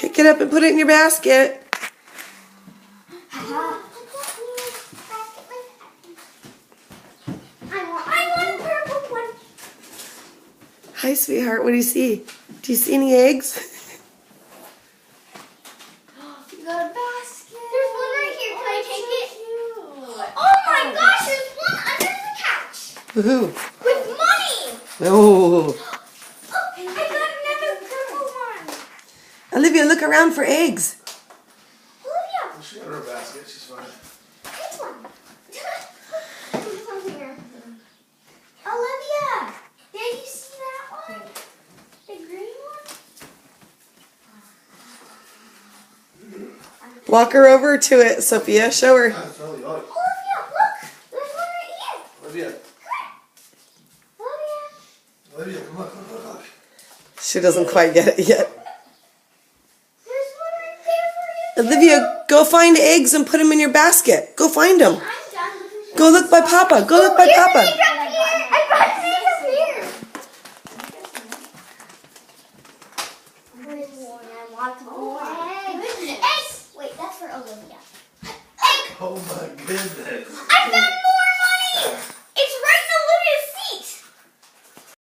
Pick it up and put it in your basket. I want a purple one. Hi, sweetheart. What do you see? Do you see any eggs? You got a basket. There's one right here. Can I take it? Oh my gosh, there's one under the couch. Woohoo. With money. Oh. Oh, I got another purple one. Olivia, look around for eggs. Olivia. She got her basket. She's fine. This one. This one here. Olivia, did you see that one? The green one? Walk her over to it, Sophia. Show her. That's really odd. Olivia, look. There's one right here. Olivia. Olivia. Olivia, come on. Look. She doesn't quite get it yet. There's one right there for you. Olivia, go find eggs and put them in your basket. Go find them. I'm done looking for Go look by Papa. Go look by Here's Papa. an egg up here. I got an egg up here. I want more eggs. Eggs. Wait, that's for Olivia. Egg. Oh my goodness. I found